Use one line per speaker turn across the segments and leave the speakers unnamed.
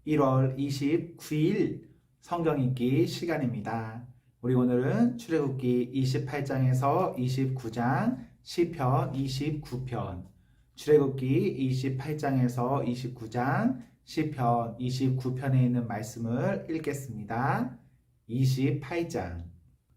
1월 29일 성경 읽기 시간입니다. 우리 오늘은 출애굽기 28장에서 29장, 시편 29편, 출애굽기 28장에서 29장, 시편 29편에 있는 말씀을 읽겠습니다. 28장.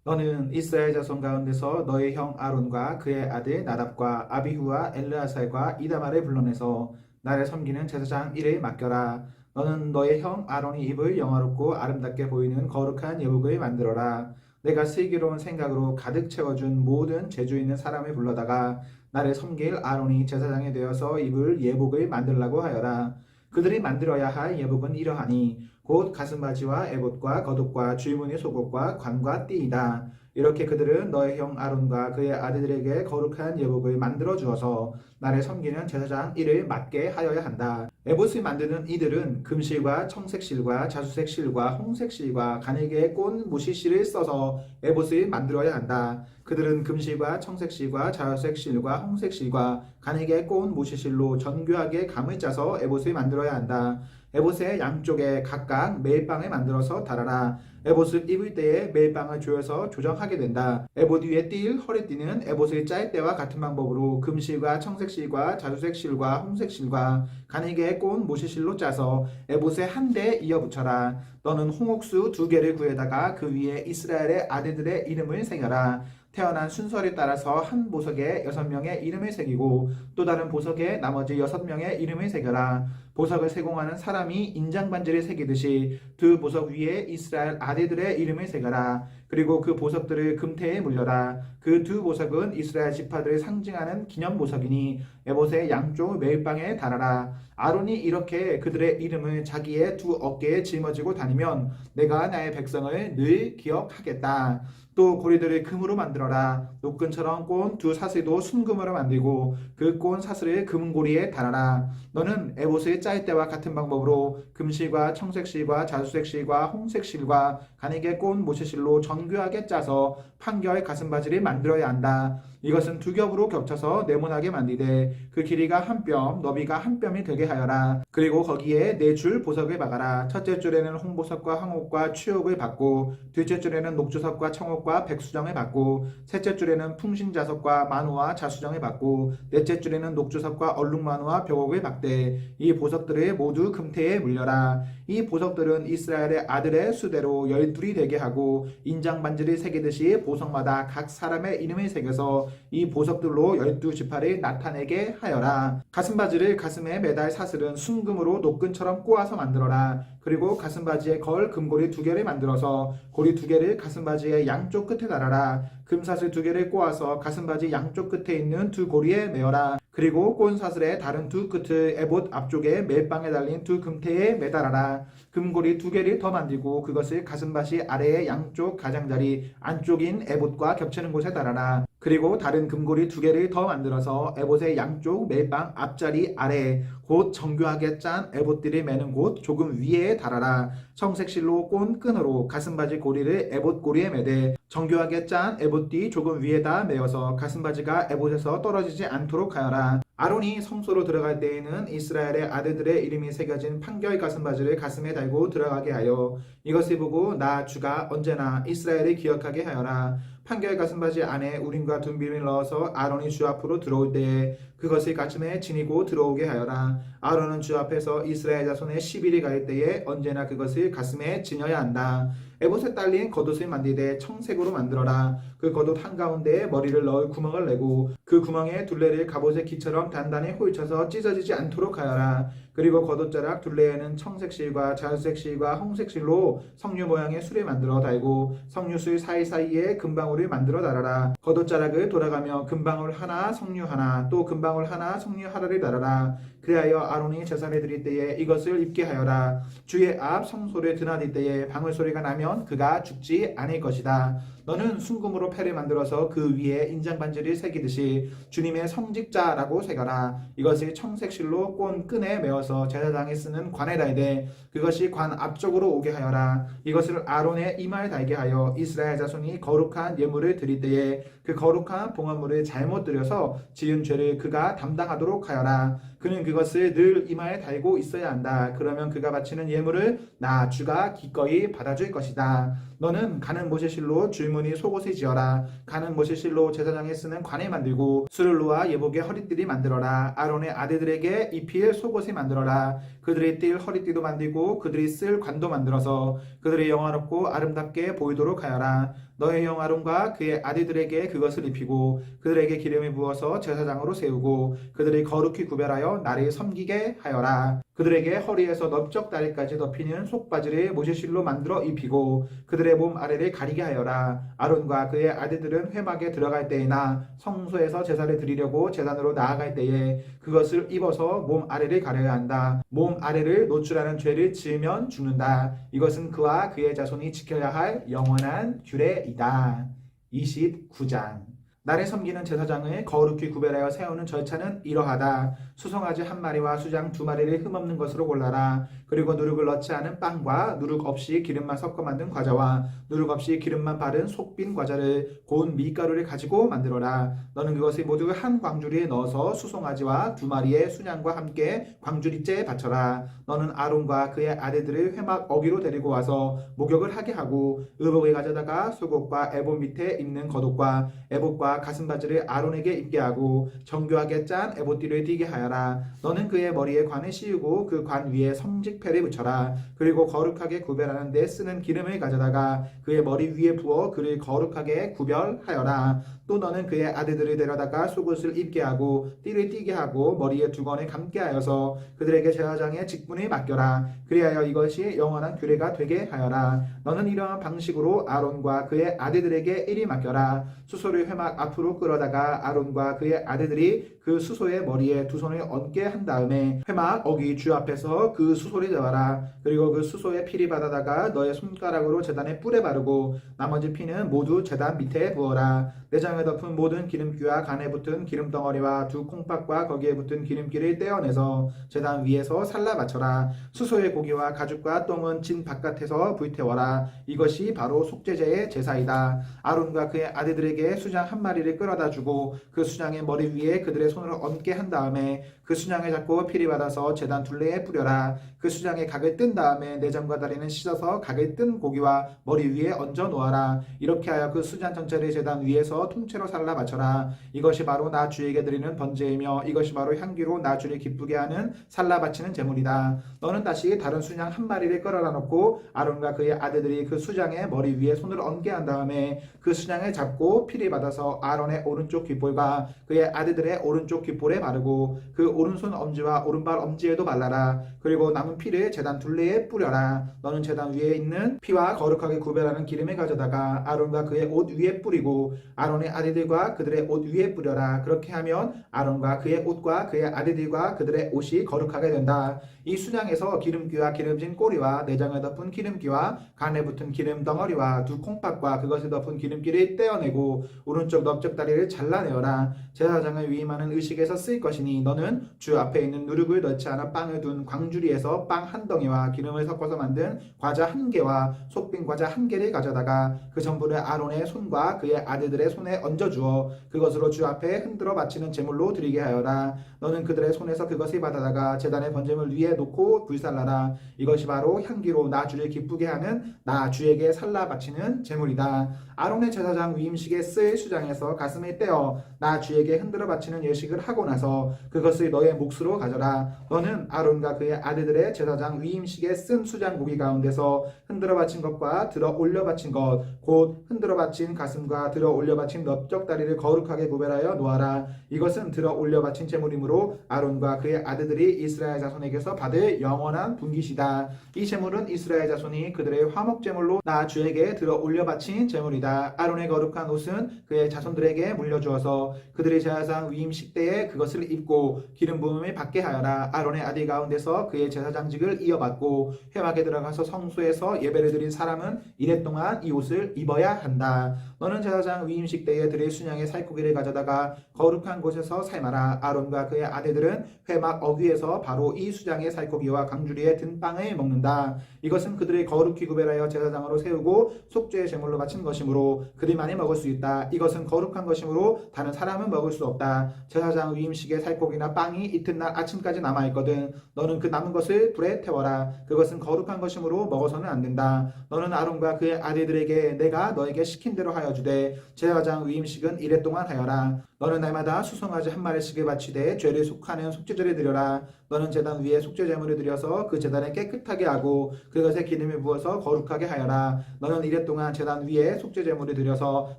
너는 이스라엘 자손 가운데서 너의 형 아론과 그의 아들 나답과 아비후와 엘르아살과 이다말을 불러내서 나를 섬기는 제사장 일을 맡겨라. 너는 너의 형 아론이 입을 영화롭고 아름답게 보이는 거룩한 예복을 만들어라. 내가 슬기로운 생각으로 가득 채워준 모든 재주 있는 사람을 불러다가 나를 섬길 아론이 제사장이 되어서 입을 예복을 만들라고 하여라. 그들이 만들어야 할 예복은 이러하니 곧 가슴바지와 에봇과 겉옷과 줄무늬 속옷과 관과 띠이다. 이렇게 그들은 너의 형 아론과 그의 아들들에게 거룩한 예복을 만들어 주어서 나를 섬기는 제사장 일을 맡게 하여야 한다. 에봇을 만드는 이들은 금실과 청색실과 자수색실과 홍색실과 가늘게 꼰 무시실을 써서 에봇을 만들어야 한다. 그들은 금실과 청색실과 자수색실과 홍색실과 가늘게 꼰 무시실로 정교하게 감을 짜서 에봇을 만들어야 한다. 에봇의 양쪽에 각각 매일방을 만들어서 달아라. 에봇을 입을 때에 매일방을 조여서 조정하게 된다. 에봇 위에 띌 허리띠는 에봇을 짤 때와 같은 방법으로 금실과 청색실과 자주색실과 홍색실과 가늘게 꼰 모시실로 짜서 에봇에 한 대 이어 붙여라. 너는 홍옥수 2개를 구해다가 그 위에 이스라엘의 아들들의 이름을 새겨라. 태어난 순서에 따라서 한 보석에 6명의 이름을 새기고 또 다른 보석에 나머지 6명의 이름을 새겨라. 보석을 세공하는 사람이 인장반지를 새기듯이 두 보석 위에 이스라엘 아들들의 이름을 새겨라. 그리고 그 보석들을 금태에 물려라. 그 두 보석은 이스라엘 지파들을 상징하는 기념보석이니 에봇의 양쪽 매일방에 달아라. 아론이 이렇게 그들의 이름을 자기의 두 어깨에 짊어지고 다니면 내가 나의 백성을 늘 기억하겠다. 또 고리들을 금으로 만들어라. 노끈처럼 꼰 두 사슬도 순금으로 만들고 그 꼰 사슬을 금고리에 달아라. 너는 에봇을 짤 때와 같은 방법으로 금실과 청색실과 자주색실과 홍색실과 가늘게 꼰 모시실로 정교하게 짜서 판결 가슴바지를 만들어야 한다. 이것은 두 겹으로 겹쳐서 네모나게 만들되 그 길이가 한 뼘, 너비가 한 뼘이 되게 하여라. 그리고 거기에 4줄 보석을 박아라. 첫째 줄에는 홍보석과 황옥과 취옥을 박고 둘째 줄에는 녹주석과 청옥과 백수정을 박고 셋째 줄에는 풍신자석과 만호와 자수정을 박고 넷째 줄에는 녹주석과 얼룩만호와 벽옥을 박되 이 보석들을 모두 금태에 물려라. 이 보석들은 이스라엘의 아들의 수대로 12이 되게 하고 인장반지를 새기듯이 보석마다 각 사람의 이름을 새겨서 이 보석들로 12지파를 나타내게 하여라. 가슴바지를 가슴에 매달 사슬은 순금으로 노끈처럼 꼬아서 만들어라. 그리고 가슴바지에 걸 금고리 2개를 만들어서 고리 2개를 가슴바지의 양쪽 끝에 달아라. 금사슬 2개를 꼬아서 가슴바지 양쪽 끝에 있는 두 고리에 매어라. 그리고 꼰 사슬의 다른 두 끝을 에봇 앞쪽에 매일방에 달린 두 금태에 매달아라. 금고리 2개를 더 만들고 그것을 가슴바지 아래의 양쪽 가장자리 안쪽인 에봇과 겹치는 곳에 달아라. 그리고 다른 금고리 2개를 더 만들어서 에봇의 양쪽 매일방 앞자리 아래 곧 정교하게 짠 에봇들이 매는 곳 조금 위에 달아라. 청색실로 꼰 끈으로 가슴바지 고리를 에봇 고리에 매되 정교하게 짠 에봇띠 조금 위에다 매어서 가슴바지가 에봇에서 떨어지지 않도록 하여라. 아론이 성소로 들어갈 때에는 이스라엘의 아들들의 이름이 새겨진 판결 가슴바지를 가슴에 달고 들어가게 하여 이것을 보고 나 주가 언제나 이스라엘을 기억하게 하여라. 판결 가슴바지 안에 우림과 둠빔을 넣어서 아론이 주 앞으로 들어올 때에 그것을 가슴에 지니고 들어오게 하여라. 아론은 주 앞에서 이스라엘 자손의 10일이 갈 때에 언제나 그것을 가슴에 지녀야 한다. 에봇에 딸린 겉옷을 만들되 청색으로 만들어라. 그 겉옷 한가운데에 머리를 넣을 구멍을 내고 그 구멍에 둘레를 갑옷의 기처럼 단단히 홀쳐서 찢어지지 않도록 하여라. 그리고 겉옷자락 둘레에는 청색실과 자주색실과 홍색실로 석류 모양의 술을 만들어 달고 석류술 사이사이에 금방울을 만들어 달아라. 겉옷자락을 돌아가며 금방울 하나 석류 하나 또 금방울 하나 석류 하나를 달아라. 그리하여 아론이 제사를 드릴 때에 이것을 입게 하여라. 주의 앞 성소를 드나들 때에 방울 소리가 나면 그가 죽지 않을 것이다. 너는 순금으로 패를 만들어서 그 위에 인장반지를 새기듯이 주님의 성직자라고 새겨라. 이것을 청색실로 꼰 끈에 메어서 제사장이 쓰는 관에 달되 그것이 관 앞쪽으로 오게 하여라. 이것을 아론의 이마에 달게 하여 이스라엘 자손이 거룩한 예물을 드릴 때에 그 거룩한 봉헌물을 잘못 드려서 지은 죄를 그가 담당하도록 하여라. 그는 그것 이것을 늘 이마에 달고 있어야 한다. 그러면 그가 바치는 예물을 나 주가 기꺼이 받아줄 것이다. 너는 가는 모세실로 줄무늬 속옷을 지어라. 가는 모세실로 제사장에 쓰는 관을 만들고 수를 놓아 예복의 허리띠를 만들어라. 아론의 아들들에게 입힐 속옷을 만들어라. 그들의 띨 허리띠도 만들고 그들이 쓸 관도 만들어서 그들의 영화롭고 아름답게 보이도록 하여라. 너의 형 아론과 그의 아들들에게 그것을 입히고 그들에게 기름을 부어서 제사장으로 세우고 그들이 거룩히 구별하여 나를 섬기게 하여라. 그들에게 허리에서 넓적다리까지 덮이는 속바지를 모세실로 만들어 입히고 그들의 몸 아래를 가리게 하여라. 아론과 그의 아들들은 회막에 들어갈 때이나 성소에서 제사를 드리려고 제단으로 나아갈 때에 그것을 입어서 몸 아래를 가려야 한다. 몸 아래를 노출하는 죄를 지으면 죽는다. 이것은 그와 그의 자손이 지켜야 할 영원한 규례이다. 29장 나를 섬기는 제사장을 거룩히 구별하여 세우는 절차는 이러하다. 수송아지 한 마리와 수장 두 마리를 흠없는 것으로 골라라. 그리고 누룩을 넣지 않은 빵과 누룩 없이 기름만 섞어 만든 과자와 누룩 없이 기름만 바른 속빈 과자를 고운 밀가루를 가지고 만들어라. 너는 그것을 모두 한 광주리에 넣어서 수송아지와 두 마리의 수냥과 함께 광주리째에 바쳐라. 너는 아론과 그의 아들들을 회막 어귀로 데리고 와서 목욕을 하게 하고 의복을 가져다가 속옷과 에봇 밑에 입는 겉옷과 에봇과 가슴바지를 아론에게 입게 하고 정교하게 짠 에봇띠를 띠게 하여라. 너는 그의 머리에 관을 씌우고 그 관 위에 성직패를 붙여라. 그리고 거룩하게 구별하는 데 쓰는 기름을 가져다가 그의 머리 위에 부어 그를 거룩하게 구별하여라. 또 너는 그의 아들들을 데려다가 속옷을 입게 하고 띠를 띠게 하고 머리에 두건을 감게 하여서 그들에게 제사장의 직분을 맡겨라. 그리하여 이것이 영원한 규례가 되게 하여라. 너는 이러한 방식으로 아론과 그의 아들들에게 일이 맡겨라. 수소를 회막 앞으로 끌어다가 아론과 그의 아들들이 그 수소의 머리에 두 손을 얹게 한 다음에 회막 어귀 주 앞에서 그 수소를 잡아라. 그리고 그 수소의 피를 받아다가 너의 손가락으로 제단에 뿔에 바르고 나머지 피는 모두 제단 밑에 부어라. 내장에 덮은 모든 기름기와 간에 붙은 기름덩어리와 두 콩팥과 거기에 붙은 기름기를 떼어내서 제단 위에서 살라 바쳐라. 수소의 고기와 가죽과 똥은 진 바깥에서 불태워라. 이것이 바로 속죄제의 제사이다. 아론과 그의 아들들에게 수장 한 마리를 끌어다 주고 그 수장의 머리 위에 그들의 손을 얹게 한 다음에 그 수장을 잡고 피리 받아서 제단 둘레에 뿌려라. 그 수장의 각을 뜬 다음에 내장과 다리는 씻어서 각을 뜬 고기와 머리 위에 얹어 놓아라. 이렇게 하여 그 수장 전체를 제단 위에서 통째로 살라 바쳐라. 이것이 바로 나 주에게 드리는 번제이며 이것이 바로 향기로 나 주를 기쁘게 하는 살라 바치는 제물이다. 너는 다시 다른 수장 한 마리를 끌어다 놓고 아론과 그의 아들들이 그 수장의 머리 위에 손을 얹게 한 다음에 그 수장을 잡고 피를 받아서 아론의 오른쪽 귓볼과 그의 아들들의 오른쪽 귓볼에 바르고 그 오른손 엄지와 오른발 엄지에도 발라라. 그리고 남은 피를 제단 둘레에 뿌려라. 너는 제단 위에 있는 피와 거룩하게 구별하는 기름을 가져다가 아론과 그의 옷 위에 뿌리고 아론의 아들들과 그들의 옷 위에 뿌려라. 그렇게 하면 아론과 그의 옷과 그의 아들들과 그들의 옷이 거룩하게 된다. 이 수장에서 기름기와 기름진 꼬리와 내장을 덮은 기름기와 간에 붙은 기름 덩어리와 두 콩팥과 그것을 덮은 기름기를 떼어내고 오른쪽 넓적 다리를 잘라내어라. 제사장을 위임하는 의식에서 쓸 것이니 너는 주 앞에 있는 누룩을 넣지 않아 빵을 둔 광주리에서 빵 한 덩이와 기름을 섞어서 만든 과자 한 개와 속빈 과자 한 개를 가져다가 그 전부를 아론의 손과 그의 아들들의 손에 얹어주어 그것으로 주 앞에 흔들어 바치는 제물로 드리게 하여라. 너는 그들의 손에서 그것을 받아다가 제단의 번제물 위에 놓고 불살라라. 이것이 바로 향기로 나 주를 기쁘게 하는 나 주에게 살라 바치는 제물이다. 아론의 제사장 위임식에 쓸 수장에서 가슴을 떼어 나 주에게 흔들어 바치는 예식을 하고 나서 그것을 너의 몫으로 가져라. 너는 아론과 그의 아들들의 제사장 위임식에 쓴 수장 고기 가운데서 흔들어 바친 것과 들어 올려 바친 것 곧 흔들어 바친 가슴과 들어 올려 바친 넓적 다리를 거룩하게 구별하여 놓아라. 이것은 들어 올려 바친 제물이므로 아론과 그의 아들들이 이스라엘 자손에게서 받을 영원한 분깃이다. 이 제물은 이스라엘 자손이 그들의 화목 제물로 나 주에게 들어 올려 바친 제물이다. 아론의 거룩한 옷은 그의 자손들에게 물려주어서 그들의 제사장 위임식 때에 그것을 입고 기름 부음을 받게 하여라. 아론의 아들 가운데서 그의 제사장직을 이어받고 회막에 들어가서 성소에서 예배를 드린 사람은 이래 동안 이 옷을 입어야 한다. 너는 제사장 위임식 때에 드릴 순양의 살코기를 가져다가 거룩한 곳에서 삶아라. 아론과 그의 아들들은 회막 어귀에서 바로 이 수장의 살코기와 강주리에 든 빵을 먹는다. 이것은 그들의 거룩히 구별하여 제사장으로 세우고 속죄의 제물로 바친 것이므로 그들만이 먹을 수 있다. 이것은 거룩한 것이므로 다른 사람은 먹을 수 없다. 제사장 위임식에 살코기나 빵이 이튿날 아침까지 남아있거든. 너는 그 남은 것을 불에 태워라. 그것은 거룩한 것이므로 먹어서는 안 된다. 너는 아론과 그의 아들들에게 내가 너에게 시킨 대로 하여 주되 제사장 위임식은 이래 동안 하여라. 너는 날마다 수송아지 한 마리씩을 바치되 죄를 속하는 속죄제를 드려라. 너는 제단 위에 속죄제물을 드려서 그 제단을 깨끗하게 하고 그것에 기름을 부어서 거룩하게 하여라. 너는 이래 동안 제단 위에 속죄제물을 드려서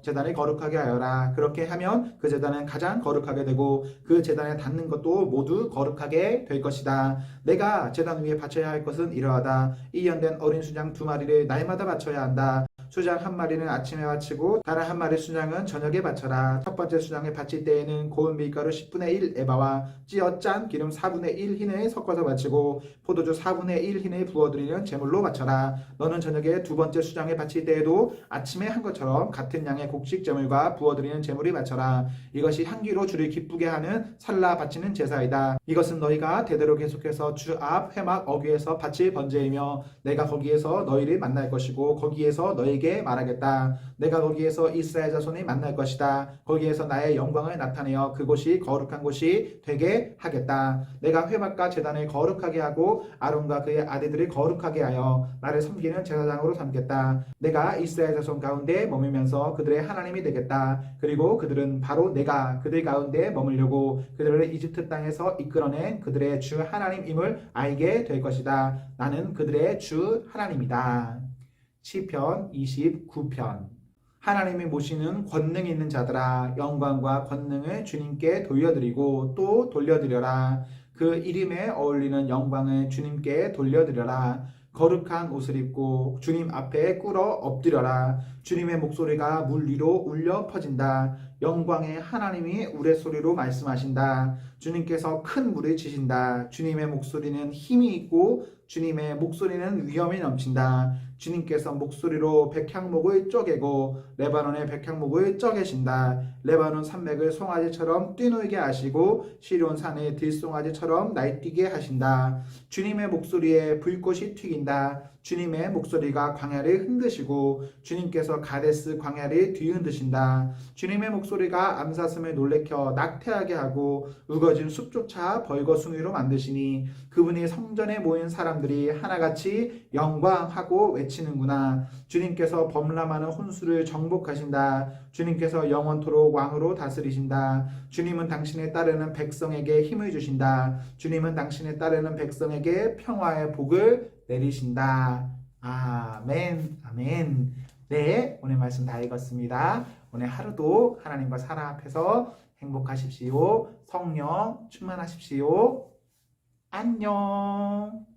제단을 거룩하게 하여라. 그렇게 하면 그 제단은 가장 거룩하게 되고 그 제단에 닿는 것도 모두 거룩하게 될 것이다. 내가 제단 위에 바쳐야 할 것은 이러하다. 이연된 어린 수장 2마리를 날마다 바쳐야 한다. 수장 1마리는 아침에 바치고 다른 1마리 수장은 저녁에 바쳐라. 첫 번째 수장을 바칠 때에는 고운 밀가루 10분의 1 에바와 찌어 짠 기름 4분의 1 흰을 섞어서 바치고 포도주 4분의 1 흰을 부어드리는 제물로 바쳐라. 너는 저녁에 두 번째 수장을 바칠 때에도 아침에 한 것처럼 같은 양의 곡식 제물과 부어드리는 제물을 바쳐라. 이것이 향기로 주를 기쁘게 하는 살라 바치는 제사이다. 이것은 너희가 대대로 계속해서 주 앞 회막 어귀에서 바칠 번제이며 내가 거기에서 너희를 만날 것이고 거기에서 너희에게 말하겠다. 내가 거기에서 이스라엘 자손이 만날 것이다. 거기에서 나의 영광을 나타내어 그곳이 거룩한 곳이 되게 하겠다. 내가 회막과 제단을 거룩하게 하고 아론과 그의 아들들을 거룩하게 하여 나를 섬기는 제사장으로 삼겠다. 내가 이스라엘 자손 가운데 머물면서 그들의 하나님이 되겠다. 그리고 그들은 바로 내가 그들 가운데 머물려고 그들을 이집트 땅에서 이끌어낸 그들의 주 하나님임을 알게 될 것이다. 나는 그들의 주 하나님이다. 시편 29편. 하나님이 모시는 권능 있는 자들아, 영광과 권능을 주님께 돌려드리고 또 돌려드려라. 그 이름에 어울리는 영광을 주님께 돌려드려라. 거룩한 옷을 입고 주님 앞에 꿇어 엎드려라. 주님의 목소리가 물 위로 울려 퍼진다. 영광의 하나님이 우레소리로 말씀하신다. 주님께서 큰 물을 치신다. 주님의 목소리는 힘이 있고 주님의 목소리는 위엄이 넘친다. 주님께서 목소리로 백향목을 쪼개고 레바논의 백향목을 쪼개신다. 레바논 산맥을 송아지처럼 뛰놀게 하시고 시론 산을 들송아지처럼 날뛰게 하신다. 주님의 목소리에 불꽃이 튀긴다. 주님의 목소리가 광야를 흔드시고 주님께서 가데스 광야를 뒤흔드신다. 주님의 목소리가 암사슴을 놀래켜 낙태하게 하고 우거진 숲조차 벌거숭이로 만드시니 그분이 성전에 모인 사람들이 하나같이 영광하고 외치는구나. 주님께서 범람하는 혼수를 정복하신다. 주님께서 영원토록 왕으로 다스리신다. 주님은 당신의 따르는 백성에게 힘을 주신다. 주님은 당신의 따르는 백성에게 평화의 복을 내리신다. 아멘, 아멘. 네, 오늘 말씀 다 읽었습니다. 오늘 하루도 하나님과 사랑 앞에서 행복하십시오. 성령 충만하십시오. 안녕.